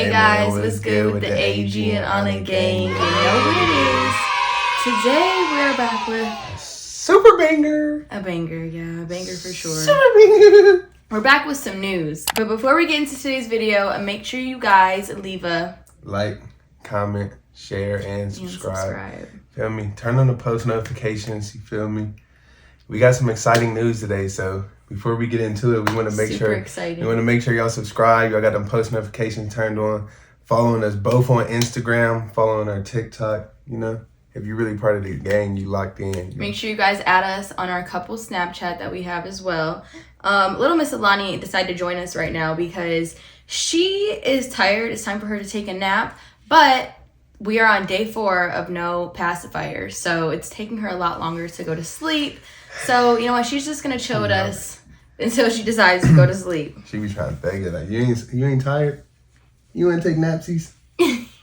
Hey guys, what's good with the AG and Anna gang? You know what it is. Today we're back with super banger. A banger, yeah, a banger for sure. Super banger. We're back with some news. But before we get into today's video, make sure you guys leave a like, comment, share, and subscribe. Feel me? Turn on the post notifications. You feel me? We got some exciting news today, so before we get into it, we want to make sure y'all subscribe. Y'all got them post notifications turned on. Following us both on Instagram, following our TikTok. You know, if you're really part of the gang, you locked in. Make sure you guys add us on our couple Snapchat that we have as well. Little Miss Alani decided to join us right now because she is tired. It's time for her to take a nap, but we are on day 4 of no pacifier, so it's taking her a lot longer to go to sleep. So, you know what, she's just going to chill with us until she decides to go to sleep. She be trying to beg it. Like, you ain't tired? You want to take napsies?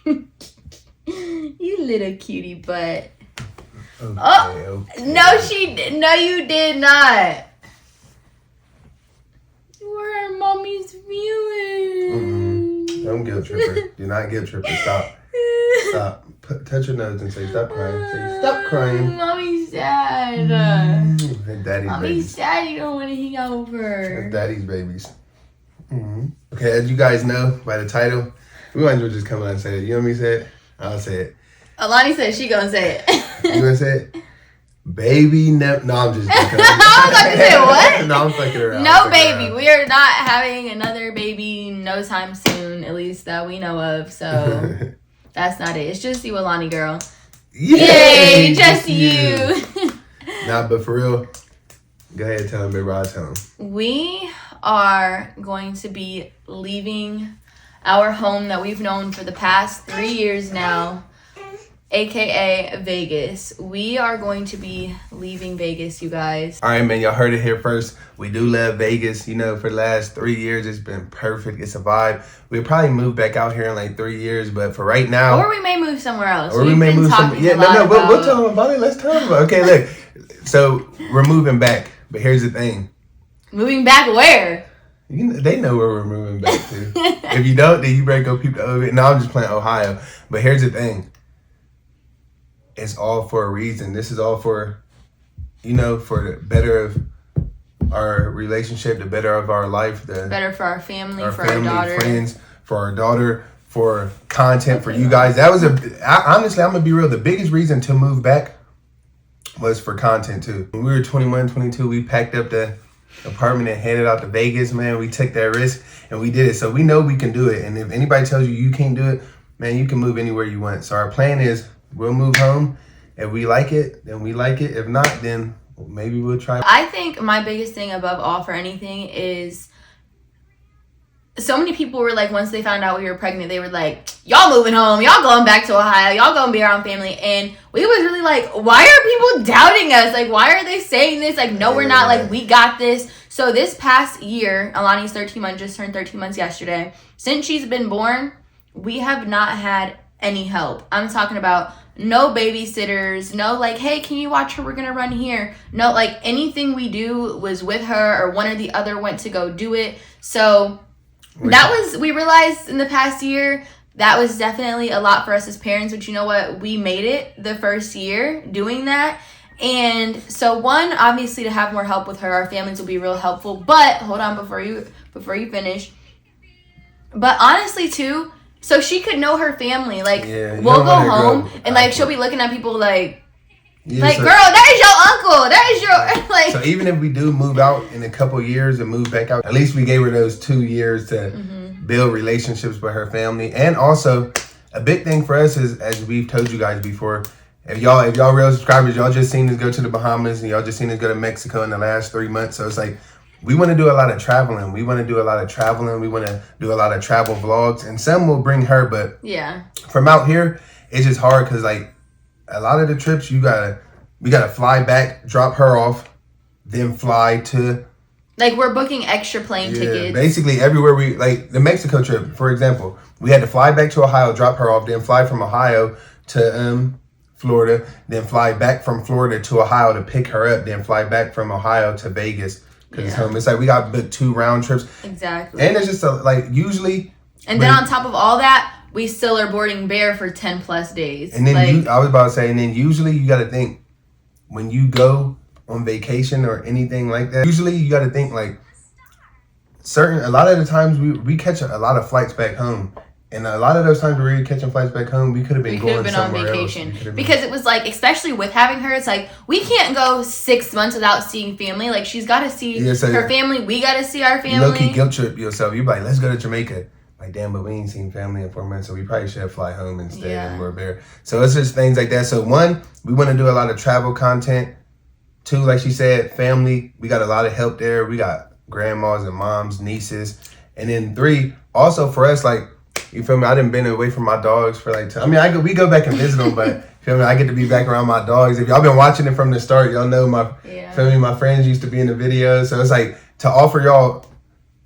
You little cutie butt. Okay. No, you did not. You were her mommy's viewing. Don't guilt trip her. Do not guilt trip her. Stop. Stop. Touch your nose and say, stop crying. Say, stop crying. Mommy's sad. Daddy's Mommy's babies. sad. You don't want to hang over. Daddy's babies. Okay, as you guys know by the title, we might as well just come out and say it. You want me to say it? I'll say it. Alani said she gonna say it. You gonna say it? Baby No, I'm just joking. I was about to say what? No, I'm fucking around. No baby. We are not having another baby no time soon, at least that we know of. So that's not it. It's just you, Alani girl. Yay, just you. Nah, but for real, go ahead and tell him, baby. I'll tell him. We are going to be leaving our home that we've known for the past 3 years now, aka Vegas. We are going to be leaving Vegas, you guys. All right, man, y'all heard it here first. We do love Vegas. You know, for the last 3 years, it's been perfect. It's a vibe. We'll probably move back out here in like 3 years, but for right now, or we may move somewhere else. Or we may move somewhere. Yeah, we'll tell them about it. Let's tell them about it. Okay, look. So we're moving back, but here's the thing. Moving back where? They know where we're moving back to. If you don't, then you better go peep the other. No, I'm just playing Ohio. But here's the thing. It's all for a reason. This is all for, you know, for the better of our relationship, the better of our life, the better for our family, our daughter, friends, for our daughter, for content, for you guys. That was honestly, I'm gonna be real. The biggest reason to move back was for content too. When we were 21, 22, we packed up the apartment and headed out to Vegas, man. We took that risk and we did it. So we know we can do it. And if anybody tells you can't do it, man, you can move anywhere you want. So our plan is we'll move home. If we like it, then we like it. If not, then maybe we'll try. I think my biggest thing above all for anything is so many people were like, once they found out we were pregnant, they were like, y'all moving home, y'all going back to Ohio, y'all gonna be around family. And we was really like, why are people doubting us? Like, why are they saying this? Like, no, we're not. Like, we got this. So this past year, Alani's 13 months, just turned 13 months yesterday. Since she's been born, we have not had any help. I'm talking about no babysitters, no like, hey, can you watch her? We're gonna run here. No, like anything we do was with her or one or the other went to go do it. So we realized in the past year, that was definitely a lot for us as parents, but you know what? We made it the first year doing that. And so one, obviously to have more help with her, our families will be real helpful, but hold on before you finish. But honestly too, so she could know her family. Like, we'll go home and like she'll be looking at people like, girl, that is your uncle. That is your like. So even if we do move out in a couple years and move back out, at least we gave her those 2 years to build relationships with her family. And also, a big thing for us is, as we've told you guys before, if y'all real subscribers, y'all just seen us go to the Bahamas and y'all just seen us go to Mexico in the last 3 months. So it's like, we want to do a lot of traveling. We want to do a lot of traveling. We want to do a lot of travel vlogs, and some will bring her. But from out here, it's just hard because like a lot of the trips, we gotta fly back, drop her off, then fly to. Like, we're booking extra plane tickets. Basically everywhere like the Mexico trip, for example, we had to fly back to Ohio, drop her off, then fly from Ohio to Florida, then fly back from Florida to Ohio to pick her up, then fly back from Ohio to Vegas. Because it's home. It's like we got booked 2 round trips. Exactly. And it's just like usually And then on top of all that, we still are boarding Bear for 10 plus days. And then I was about to say, and then usually you got to think when you go on vacation or anything like that, usually you got to think like a lot of the times we catch a lot of flights back home. And a lot of those times we were catching flights back home, we could have been going somewhere else. Because it was like, especially with having her, it's like, we can't go 6 months without seeing family. Like, she's got to see her family. We got to see our family. You low-key guilt trip yourself. You're like, let's go to Jamaica. Like, damn, but we ain't seen family in 4 months, so we probably should fly home instead and we're there. So it's just things like that. So 1, we want to do a lot of travel content. 2, like she said, family. We got a lot of help there. We got grandmas and moms, nieces. And then 3, also for us, like, you feel me? I done been away from my dogs for like, we go back and visit them, but you feel me? I get to be back around my dogs. If y'all been watching it from the start, y'all know feel me? My friends used to be in the videos. So it's like to offer y'all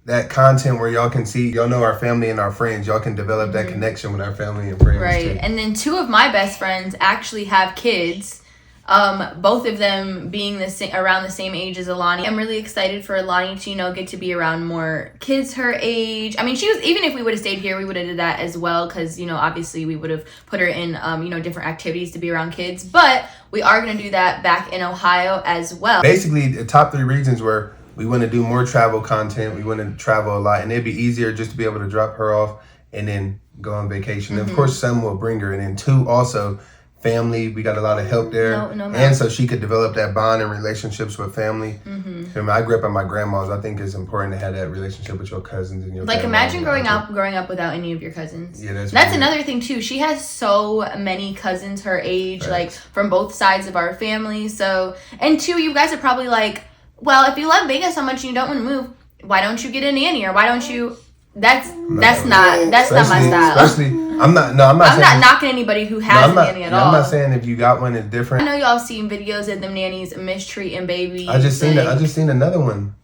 that content where y'all can see, y'all know our family and our friends. Y'all can develop that connection with our family and friends. Right. Too. And then 2 of my best friends actually have kids. Both of them being around the same age as Alani. I'm really excited for Alani to, get to be around more kids her age. I mean, even if we would have stayed here, we would have did that as well. Cause, obviously we would have put her in, different activities to be around kids, but we are going to do that back in Ohio as well. Basically the top 3 reasons were we want to do more travel content. We want to travel a lot and it'd be easier just to be able to drop her off and then go on vacation. Mm-hmm. And of course, some will bring her. And then 2, also, family, we got a lot of help there, and so she could develop that bond and relationships with family. Mm-hmm. I grew up at my grandma's. I think it's important to have that relationship with your cousins and your imagine growing up without any of your cousins. Yeah, that's another thing too. She has so many cousins her age, like from both sides of our family. So, and 2, you guys are probably like, well, if you love Vegas so much and you don't want to move, why don't you get a nanny, or why don't you? That's not my style. Especially, I'm not knocking anybody who has a nanny at all. I'm not saying if you got one, it's different. I know y'all seen videos of them nannies mistreating babies. I just seen another one.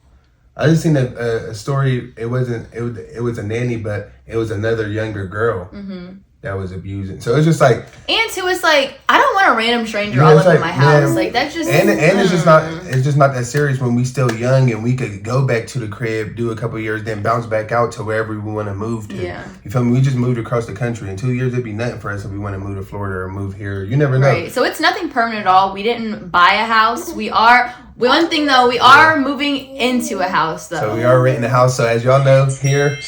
I just seen a story. It was a nanny, but it was another younger girl that was abusing. So it's just like, and 2, it's like, I don't want a random stranger all up in my house. Man, like that's just and it's just not that serious when we still young and we could go back to the crib, do a couple years, then bounce back out to wherever we want to move to. Yeah. You feel me? We just moved across the country. In 2 years, it'd be nothing for us if we want to move to Florida or move here. You never know. Right. So it's nothing permanent at all. We didn't buy a house. One thing though, we are moving into a house though. So we are renting a house. So as y'all know, here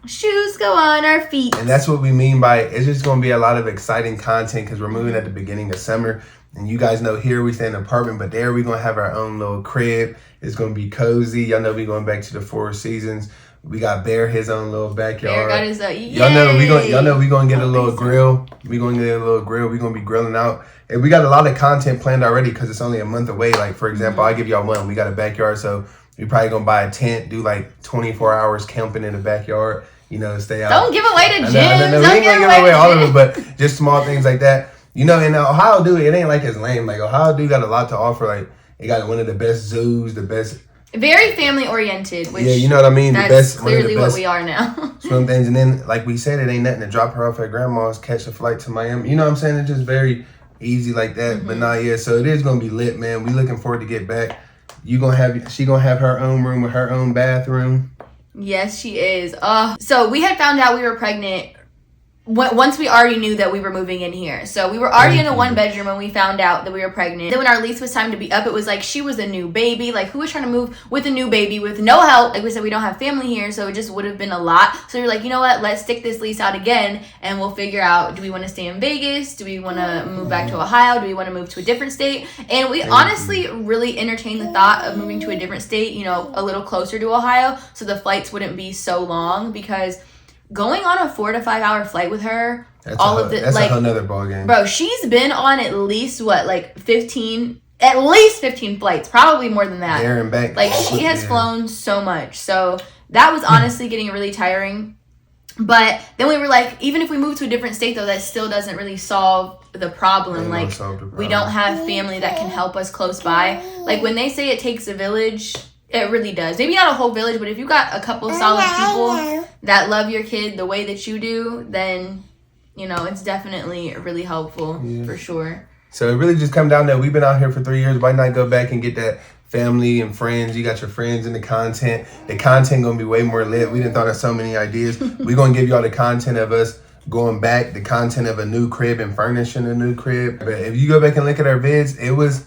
shoes go on our feet. And that's what we mean by it's just going to be a lot of exciting content because we're moving at the beginning of summer. And you guys know here we stay in an apartment, but there we're going to have our own little crib. It's going to be cozy. Y'all know we're going back to the 4 seasons. We got Bear his own little backyard. Bear got his y'all know we're going to get a little grill. We're going to get a little grill. We're going to be grilling out. And we got a lot of content planned already because it's only a month away. Like, for example, I'll give y'all one. We got a backyard, so we probably going to buy a tent, do like 24 hours camping in the backyard. Stay out. Don't give away the gyms. No, we ain't gonna give away all of it, but just small things like that. And Ohio do it ain't like it's lame. Like Ohio do got a lot to offer. Like it got one of the best zoos, the best. Very family oriented. Which you know what I mean. That's the best, clearly what we are now. Swim things, and then like we said, it ain't nothing to drop her off at grandma's, catch a flight to Miami. You know what I'm saying? It's just very easy like that. Mm-hmm. But so it is gonna be lit, man. We looking forward to get back. She gonna have her own room with her own bathroom. Yes, she is. So we had found out we were pregnant once we already knew that we were moving in here. So we were already in a 1-bedroom when we found out that we were pregnant. Then when our lease was time to be up, it was like she was a new baby. Like who was trying to move with a new baby with no help? Like we said, we don't have family here, so it just would have been a lot. So we were like, you know what? Let's stick this lease out again and we'll figure out, do we want to stay in Vegas? Do we want to move back to Ohio? Do we want to move to a different state? And we honestly really entertained the thought of moving to a different state, a little closer to Ohio, so the flights wouldn't be so long, because going on a 4 to 5 hour flight with her, that's a whole nother ball game. Bro, she's been on at least 15 flights, probably more than that. There and back. Like she has flown so much. So that was honestly getting really tiring. But then we were like, even if we move to a different state though, that still doesn't really solve the problem. Like we don't have family that can help us close by. Like when they say it takes a village, it really does. Maybe not a whole village, but if you got a couple solid people that love your kid the way that you do, then, it's definitely really helpful for sure. So it really just come down that we've been out here for 3 years. Why not go back and get that family and friends? You got your friends in the content. The content gonna be way more lit. We done thought of so many ideas. We're gonna give y'all the content of us going back, the content of a new crib and furnishing a new crib. But if you go back and look at our vids, it was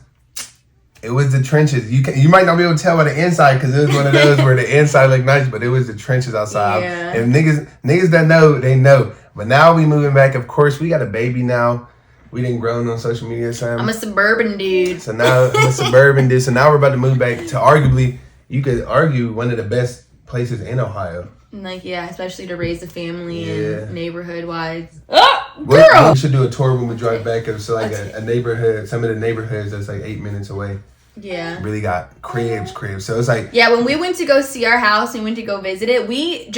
the trenches. You might not be able to tell by the inside because it was one of those where the inside looked nice, but it was the trenches outside. Yeah. And niggas that know, they know. But now we moving back. Of course, we got a baby now. We didn't grow on social media, so I'm a suburban dude. So now I'm a suburban dude. So now we're about to move back to arguably, you could argue, one of the best places in Ohio. Like, yeah, especially to raise a family and neighborhood-wise. Oh, girl! We should do a tour when we drive back of a neighborhood, some of the neighborhoods that's like 8 minutes away. Yeah. Really got cribs. So it's like... Yeah, when we went to go see our house and went to go visit it, we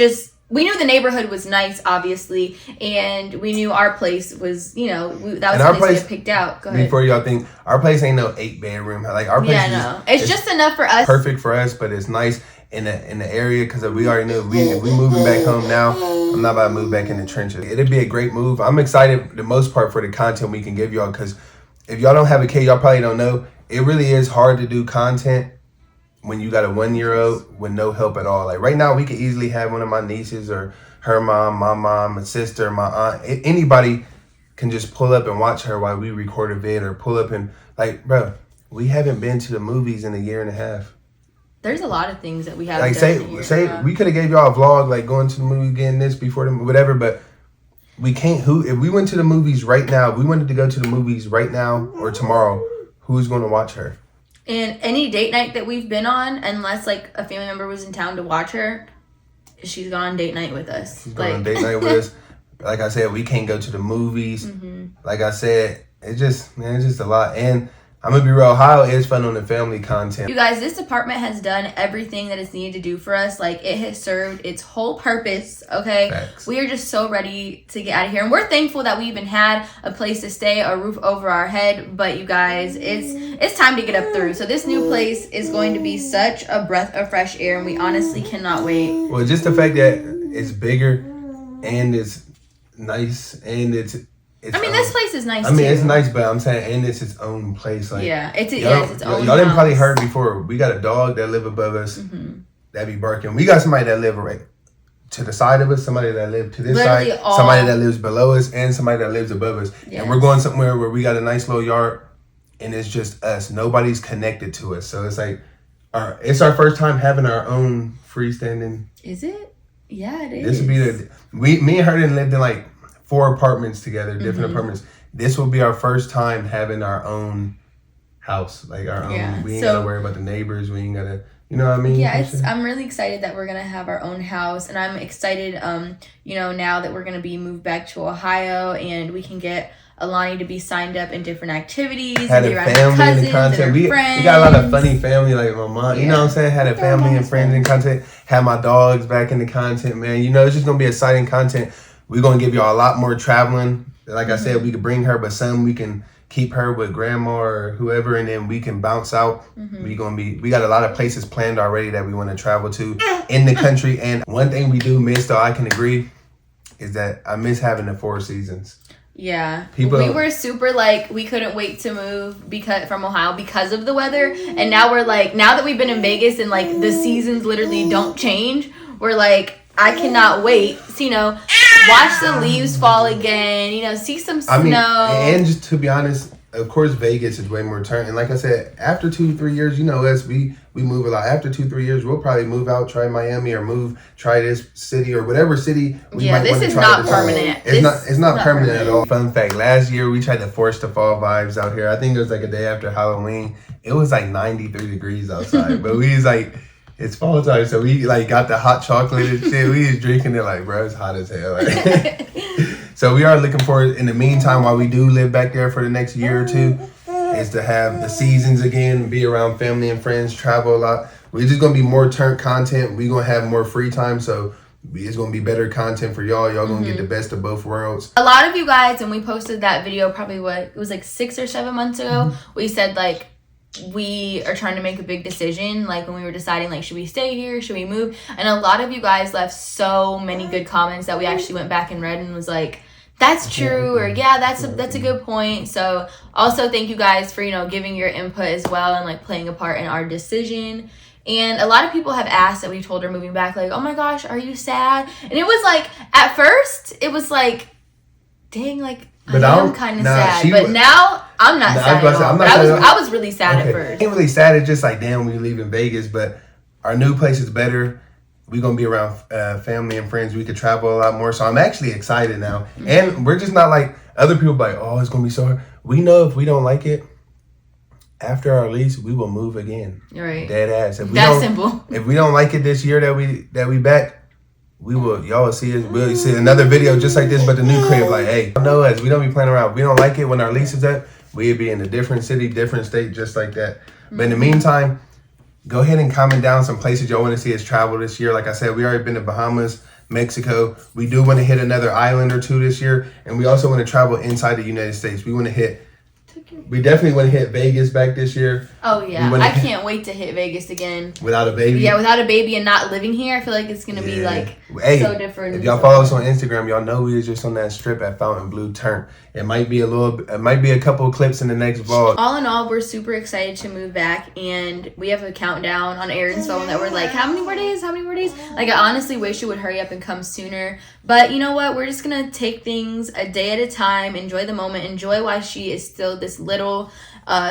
knew the neighborhood was nice, obviously, and we knew our place was, you know, that was the place we had picked out. Go ahead. Before y'all think, our place ain't no 8-bedroom. Like, our place it's just enough for us. Perfect for us, but it's nice in the area because we already knew if we moving back home now, I'm not about to move back in the trenches. It'd be a great move. I'm excited the most part for the content we can give y'all because if y'all don't have a kid, y'all probably don't know, it really is hard to do content when you got a 1-year-old with no help at all. Like right now, we could easily have one of my nieces or her mom, my mom, my sister, my aunt. Anybody can just pull up and watch her while we record a vid or pull up and like, bro, we haven't been to the movies in a year and a half. There's a lot of things that we haven't like done. say we could have gave y'all a vlog like going to the movies, getting this before the whatever, but we can't. If we went to the movies right now, we wanted to go to the movies right now or tomorrow, who's going to watch her? And any date night that we've been on, unless like a family member was in town to watch her, she's gone on date night with us. She's gone on date night with us. Like I said, we can't go to the movies. Mm-hmm. Like I said, it's just a lot. And I'm going to be real, Ohio is fun on the family content. You guys, this apartment has done everything that it's needed to do for us. Like, it has served its whole purpose, okay? Facts. We are just so ready to get out of here. And we're thankful that we even had a place to stay, a roof over our head. But, you guys, it's time to get up through. So, this new place is going to be such a breath of fresh air. And we honestly cannot wait. Well, just the fact that it's bigger and it's nice and this place is nice. I mean, it's nice, but I'm saying, and it's its own place. Like, it's its own. Y'all didn't probably heard before. We got a dog that live above us. Mm-hmm. That be barking. We got somebody that live right to the side of us. Somebody that live to this side. Somebody that lives below us, and somebody that lives above us. Yes. And we're going somewhere where we got a nice little yard, and it's just us. Nobody's connected to us. So it's like, it's our first time having our own freestanding. Is it? Yeah, it is. This would be me and her didn't live in like 4 apartments together, different apartments. This will be our first time having our own house, like our own. We ain't gotta worry about the neighbors. We ain't gotta, you know what I mean? Yeah, I'm really excited that we're gonna have our own house, and I'm excited, now that we're gonna be moved back to Ohio, and we can get Alani to be signed up in different activities. Had a family in the content. We got a lot of funny family, like my mom. You know what I'm saying? Had a family and friends in content. Had my dogs back in the content, man. You know, it's just gonna be exciting content. We're going to give y'all a lot more traveling. Like I said, we could bring her, but some we can keep her with grandma or whoever, and then we can bounce out. Mm-hmm. We got a lot of places planned already that we want to travel to in the country. And one thing we do miss, though, I can agree, is that I miss having the 4 seasons. Yeah. We were super we couldn't wait to move from Ohio because of the weather. And now we're now that we've been in Vegas and the seasons literally don't change, we're I cannot wait to, watch the leaves fall again, see some snow. I mean, and just to be honest, of course, Vegas is way more turn. And like I said, after 2-3 years, you know us, we move a lot. After 2-3 years, we'll probably move out, try Miami or try this city or whatever city we might want to try. This is not permanent. It's not permanent at all. Fun fact, last year we tried to force the fall vibes out here. I think it was a day after Halloween. It was 93 degrees outside, but we was it's fall time, so we got the hot chocolate and shit. We was drinking it bro, it's hot as hell. So we are looking forward, in the meantime, while we do live back there for the next year or 2, is to have the seasons again, be around family and friends, travel a lot. We're just going to be more turnt content. We're going to have more free time, so it's going to be better content for y'all. Y'all going to get the best of both worlds. A lot of you guys, and we posted that video probably, it was 6 or 7 months ago, we said, we are trying to make a big decision, when we were deciding, should we stay here, should we move? And a lot of you guys left so many good comments that we actually went back and read and was That's true, or yeah, that's a good point. So also thank you guys for, you know, giving your input as well and like playing a part in our decision. And a lot of people have asked that we told her moving back, like, oh my gosh, are you sad? And it was like, at first, it was like, dang, like, I am kind of sad. But now, I'm not sad at all. I was really sad at first. I ain't really sad. It's just like, damn, we leaving Vegas. But our new place is better. We're going to be around family and friends. We could travel a lot more. So I'm actually excited now. Mm-hmm. And we're just not like other people like, oh, it's going to be so hard. We know if we don't like it, after our lease, we will move again. Right. Dead ass. That's simple. If we don't like it this year that we back, we will. Y'all will see us. We'll see another video just like this, but the new crib. Like, hey, know us. We don't be playing around. If we don't like it when our lease is up, we'll be in a different city, different state, just like that. Mm-hmm. But in the meantime, go ahead and comment down some places y'all want to see us travel this year. Like I said, we already been to Bahamas, Mexico. We do want to hit another island or two this year, and we also want to travel inside the United States. We want to hit. We definitely want to hit Vegas back this year. Oh, yeah. I can't wait to hit Vegas again. Without a baby? Yeah, without a baby and not living here, I feel like it's going to be, like, so different. If y'all follow us on Instagram, y'all know we was just on that strip at Fontainebleau Turn. It might be a couple of clips in the next vlog. All in all, we're super excited to move back, and we have a countdown on Aaron's phone that we're like, how many more days? How many more days? Like, I honestly wish it would hurry up and come sooner. But you know what? We're just going to take things a day at a time, enjoy the moment, enjoy why she is still this little,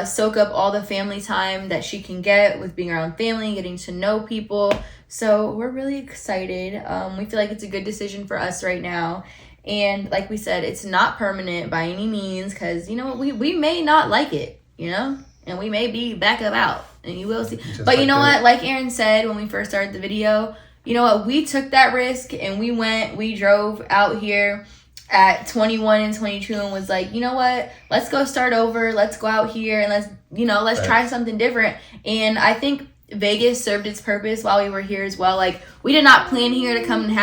soak up all the family time that she can get with being around family, getting to know people. So we're really excited. We feel like it's a good decision for us right now. And like we said, it's not permanent by any means because, you know, we may not like it, you know, and we may be back up out and you will see. Just but you know what? Like Aaron said when we first started the video, you know what? We took that risk and we drove out here at 21 and 22 and was like, you know what? Let's go start over. Let's go out here and let's try something different. And I think Vegas served its purpose while we were here as well. Like, we did not plan here to come and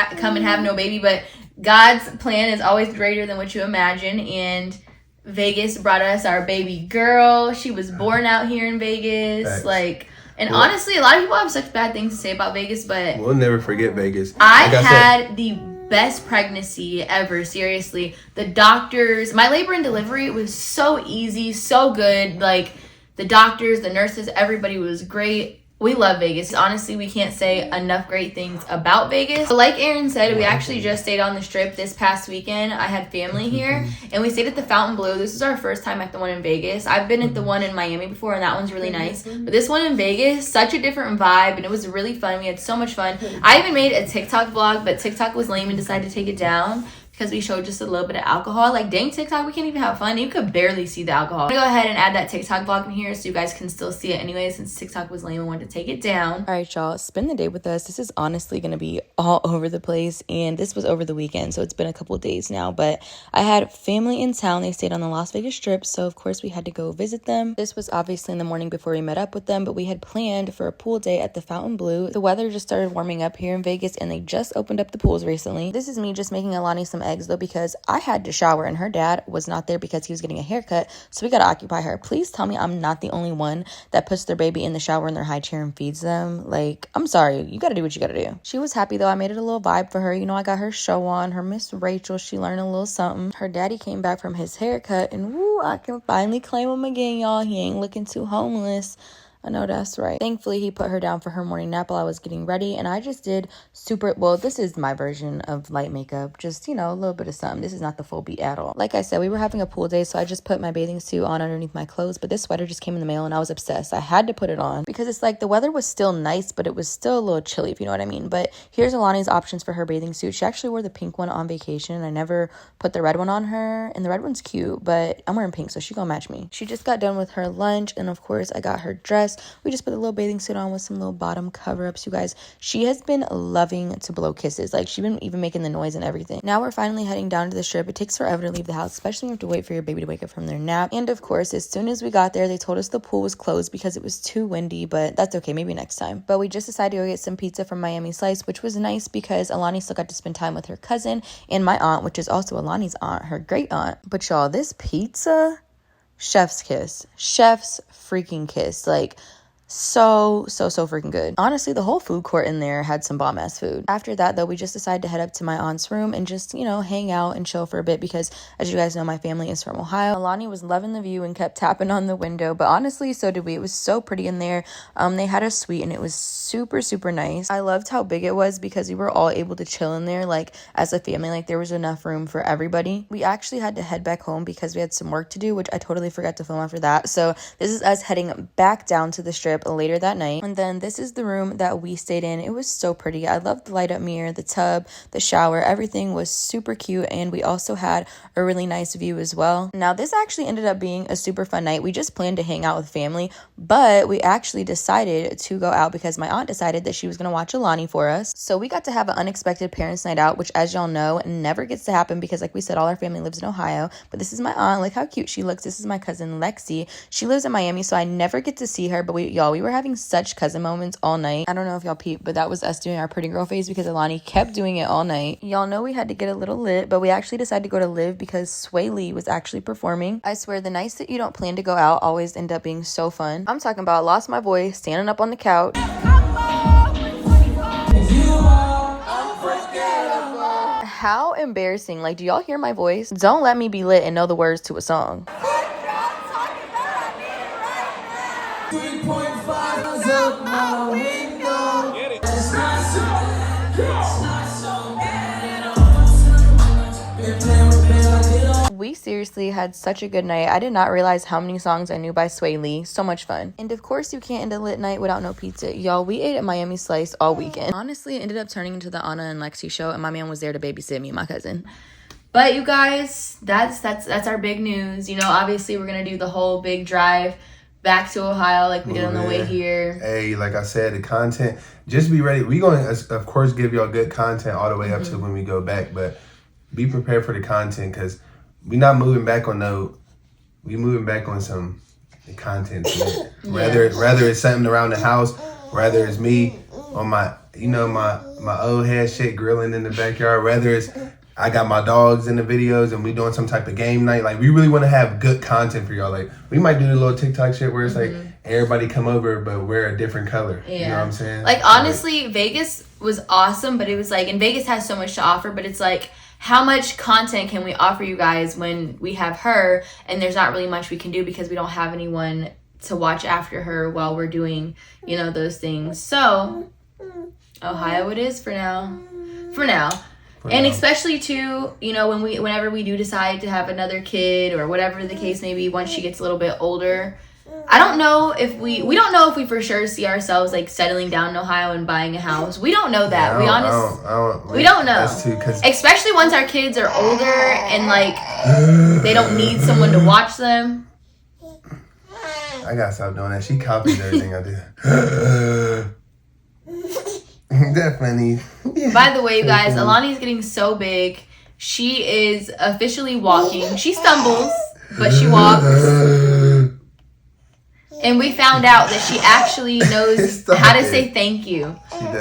have no baby, but God's plan is always greater than what you imagine. And Vegas brought us our baby girl. She was born out here in Vegas. Thanks. Honestly, a lot of people have such bad things to say about Vegas, but we'll never forget Vegas. I had the best pregnancy ever. Seriously, the doctors, my labor and delivery was so easy, so good. Like, the doctors, the nurses, everybody was great. We love Vegas. Honestly, we can't say enough great things about Vegas. But like Aaron said, we actually just stayed on the Strip this past weekend. I had family here, and we stayed at the Fontainebleau. This is our first time at the one in Vegas. I've been at the one in Miami before, and that one's really nice. But this one in Vegas, such a different vibe, and it was really fun. We had so much fun. I even made a TikTok vlog, but TikTok was lame and decided to take it down because we showed just a little bit of alcohol. Like, dang, TikTok, we can't even have fun. You could barely see the alcohol. I'm gonna go ahead and add that TikTok vlog in here so you guys can still see it anyway, since TikTok was lame and wanted to take it down. All right, y'all, spend the day with us. This is honestly gonna be all over the place, and this was over the weekend, so it's been a couple of days now, but I had family in town. They stayed on the Las Vegas Strip, so of course we had to go visit them. This was obviously in the morning before we met up with them, but we had planned for a pool day at the Fontainebleau. The weather just started warming up here in Vegas, and they just opened up the pools recently. This is me just making Alani some eggs, though, because I had to shower and her dad was not there because he was getting a haircut, so we gotta occupy her. Please tell me I'm not the only one that puts their baby in the shower in their high chair and feeds them. Like, I'm sorry, you gotta do what you gotta do. She was happy though. I made it a little vibe for her. You know, I got her show on, her Miss Rachel. She learned a little something. Her daddy came back from his haircut, and woo, I can finally claim him again, y'all. He ain't looking too homeless. I know that's right. Thankfully, he put her down for her morning nap while I was getting ready, and I just did this is my version of light makeup. Just, you know, a little bit of something. This is not the full beat at all. Like I said, we were having a pool day, so I just put my bathing suit on underneath my clothes, but this sweater just came in the mail, and I was obsessed. I had to put it on because it's like the weather was still nice, but it was still a little chilly, if you know what I mean. But here's Alani's options for her bathing suit. She actually wore the pink one on vacation, and I never put the red one on her, and the red one's cute, but I'm wearing pink, so she gonna match me. She just got done with her lunch, and of course, I got her dress. We just put a little bathing suit on with some little bottom cover-ups, you guys. She has been loving to blow kisses. Like, she's been even making the noise and everything. Now we're finally heading down to the Strip. It takes forever to leave the house, especially when you have to wait for your baby to wake up from their nap. And of course, as soon as we got there, they told us the pool was closed because it was too windy, but that's okay, maybe next time. But we just decided to go get some pizza from Miami Slice, which was nice because Alani still got to spend time with her cousin and my aunt, which is also Alani's aunt, her great aunt. But y'all, this pizza, chef's kiss. Chef's freaking kiss. Like, so freaking good. Honestly, the whole food court in there had some bomb ass food. After that though, we just decided to head up to my aunt's room and just, you know, hang out and chill for a bit because as you guys know, my family is from Ohio. Alani was loving the view and kept tapping on the window, but honestly, so did we. It was so pretty in there. They had a suite and it was super nice. I loved how big it was because we were all able to chill in there like as a family. Like there was enough room for everybody. We actually had to head back home because we had some work to do, which I totally forgot to film after that. So this is us heading back down to the strip later that night. And then this is the room that we stayed in. It was so pretty. I loved the light up mirror, the tub, the shower. Everything was super cute, and we also had a really nice view as well. Now this actually ended up being a super fun night. We just planned to hang out with family, but we actually decided to go out because my aunt decided that she was going to watch Alani for us. So we got to have an unexpected parents night out, which as y'all know never gets to happen because like we said, all our family lives in Ohio. But this is my aunt. Look how cute she looks. This is my cousin Lexi. She lives in Miami, so I never get to see her, but we were having such cousin moments all night. I don't know if y'all peeped, but that was us doing our pretty girl phase because Alani kept doing it all night. Y'all know we had to get a little lit, but we actually decided to go to Live because Sway Lee was actually performing. I swear the nights that you don't plan to go out always end up being so fun. I'm talking about lost my voice, standing up on the couch. How embarrassing. Like, do y'all hear my voice? Don't let me be lit and know the words to a song. 3.5 up my window. It's not so bad. It's not so bad. We seriously had such a good night. I did not realize how many songs I knew by Sway Lee. So much fun. And of course, you can't end a lit night without no pizza. Y'all, we ate at Miami Slice all weekend. Honestly, it ended up turning into the Anna and Lexi show, and my man was there to babysit me and my cousin. But you guys, that's our big news. You know, obviously, we're gonna do the whole big drive back to Ohio like we did on the way here. Hey, like I said, the content, just be ready. We're going to, of course, give y'all good content all the way up to when we go back, but be prepared for the content because we're not moving back on we moving back on some content. Rather it's something around the house, rather it's me on my, you know, my old head shit grilling in the backyard, rather it's I got my dogs in the videos and we doing some type of game night. Like, we really want to have good content for y'all. Like, we might do the little TikTok shit where it's like everybody come over but wear a different color. Yeah. You know what I'm saying? Like, honestly, Vegas was awesome, but it was like, and Vegas has so much to offer, but it's like, how much content can we offer you guys when we have her and there's not really much we can do because we don't have anyone to watch after her while we're doing, you know, those things. So, Ohio it is for now. And especially too, you know, whenever we do decide to have another kid or whatever the case may be, once she gets a little bit older, I don't know if we don't know if we for sure see ourselves like settling down in Ohio and buying a house. We don't know that. We don't know. Especially once our kids are older and like they don't need someone to watch them. I gotta stop doing that. She copies everything I do. Definitely. By the way, you guys, Alani's getting so big. She is officially walking. She stumbles, but she walks. And we found out that she actually knows how to say thank you.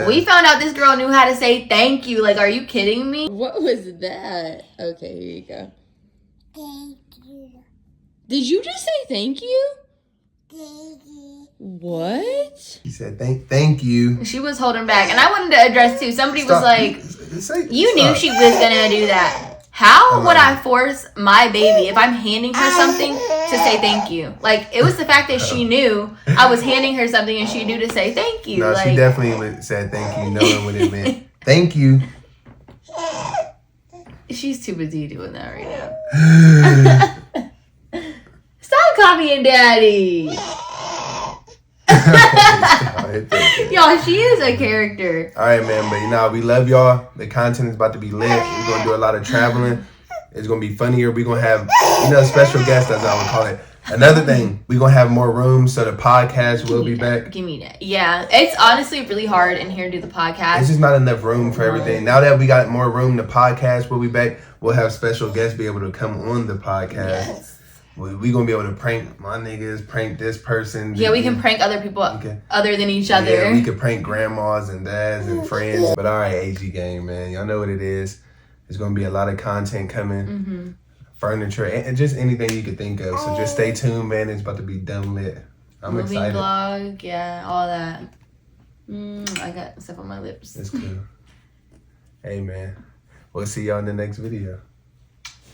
We found out this girl knew how to say thank you. Like, are you kidding me? What was that? Okay, here you go. Thank you. Did you just say thank you? Thank you. What? He said thank you. She was holding back. And I wanted to address too. Somebody was like, you knew she was going to do that. How would I force my baby, if I'm handing her something, to say thank you? Like, it was the fact that she knew I was handing her something and she knew to say thank you. No, like, she definitely said thank you, knowing what it meant. Thank you. She's too busy doing that right now. Stop copying Daddy. Y'all, she is a character. All right, man, but you know, we love y'all. The content is about to be lit. We're gonna do a lot of traveling. It's gonna be funnier. We're gonna have, you know, special guests, as I would call it. Another thing, we're gonna have more rooms, so the podcast will be back. Give me that. Yeah, it's honestly really hard in here to do the podcast. It's just not enough room for everything. Now that we got more room, the podcast will be back. We'll have special guests be able to come on the podcast. Yes. We gonna be able to prank my niggas, prank this person. Yeah, we can prank other people other than each other. Yeah, we can prank grandmas and dads and friends. But all right, AG gang, man, y'all know what it is. There's gonna be a lot of content coming, furniture, and just anything you could think of. So just stay tuned, man. It's about to be dumb lit. I'm moving excited. vlog, yeah, all that. I got stuff on my lips. It's cool. Hey, man. We'll see y'all in the next video.